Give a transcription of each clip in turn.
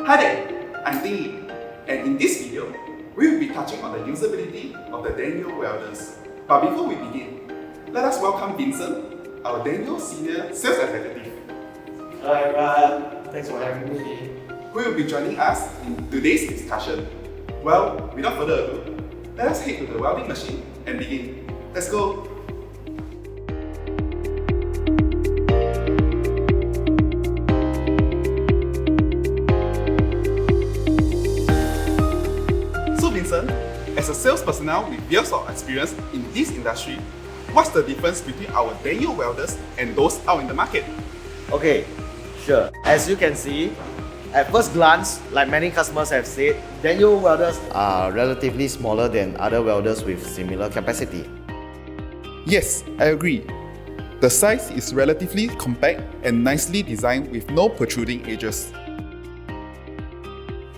Hi there, I'm Ding, and in this video, we will be touching on the usability of the Daniel welders. But before we begin, let us welcome Vincent, our Daniel Senior Sales Executive. Hello everyone, thanks for having me. Who will be joining us in today's discussion. Well, without further ado, let us head to the welding machine and begin. Let's go! So Vincent, as a sales personnel with years of experience in this industry, what's the difference between our Daniel welders and those out in the market? Okay, sure. As you can see, at first glance, like many customers have said, Daniel welders are relatively smaller than other welders with similar capacity. Yes, I agree. The size is relatively compact and nicely designed with no protruding edges.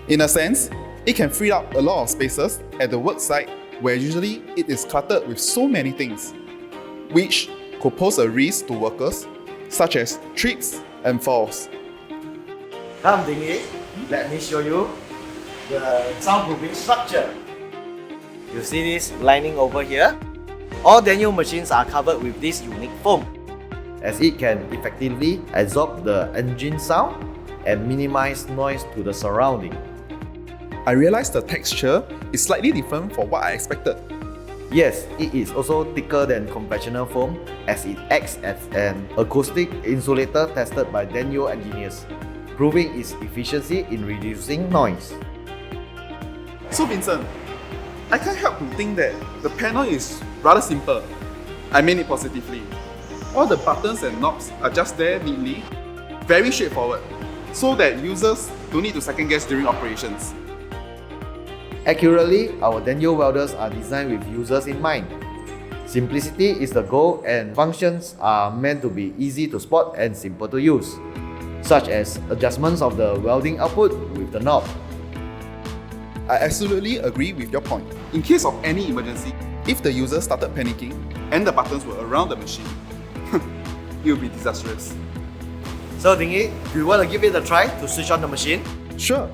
In a sense, it can free up a lot of spaces at the work site where usually it is cluttered with so many things, which could pose a risk to workers, such as trips and falls. Come Dingy, let me show you the soundproofing structure. You see this lining over here? All Daniel machines are covered with this unique foam, as it can effectively absorb the engine sound and minimize noise to the surrounding. I realized the texture is slightly different from what I expected. Yes, it is also thicker than conventional foam as it acts as an acoustic insulator tested by Daniel engineers, proving its efficiency in reducing noise. So Vincent, I can't help to think that the panel is rather simple. I mean it positively. All the buttons and knobs are just there neatly, very straightforward, so that users don't need to second guess during operations. Accurately, our Daniel welders are designed with users in mind. Simplicity is the goal and functions are meant to be easy to spot and simple to use, such as adjustments of the welding output with the knob. I absolutely agree with your point. In case of any emergency, if the user started panicking and the buttons were around the machine, it would be disastrous. So Dingy, do you want to give it a try to switch on the machine? Sure.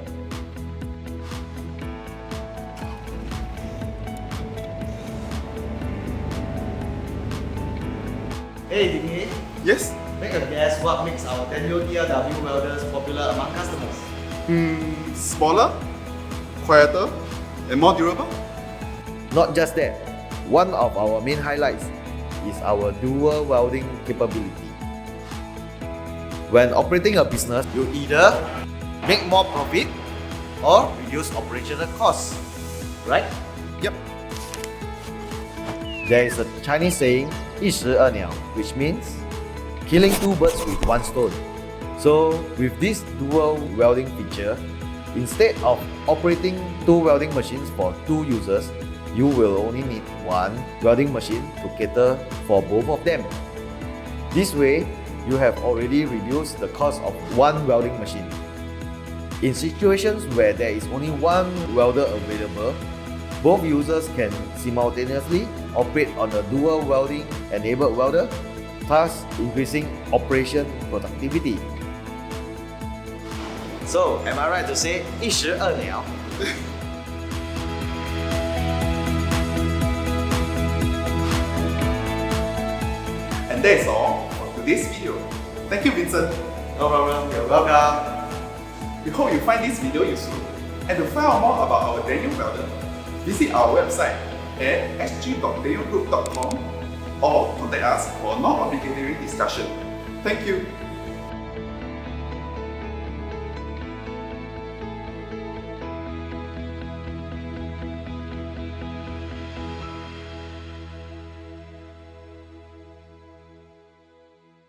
Hey Dingy, Yes? make a guess what makes our Daniel DRW welders popular among customers. Smaller, quieter, and more durable? Not just that, one of our main highlights is our dual welding capability. When operating a business, you either make more profit or reduce operational costs, right? Yep. There is a Chinese saying, 一石二鸟, which means killing two birds with one stone. So with this dual welding feature, instead of operating two welding machines for two users, you will only need one welding machine to cater for both of them. This way, you have already reduced the cost of one welding machine. In situations where there is only one welder available, both users can simultaneously operate on a dual welding enabled welder, thus increasing operation productivity. So, am I right to say 一石二鸟? And that is all for today's video. Thank you, Vincent. No problem, you're welcome. We hope you find this video useful. And to find out more about our Daniel welder, visit our website at sg.danielgroup.com or contact us for a non-obligatory discussion. Thank you.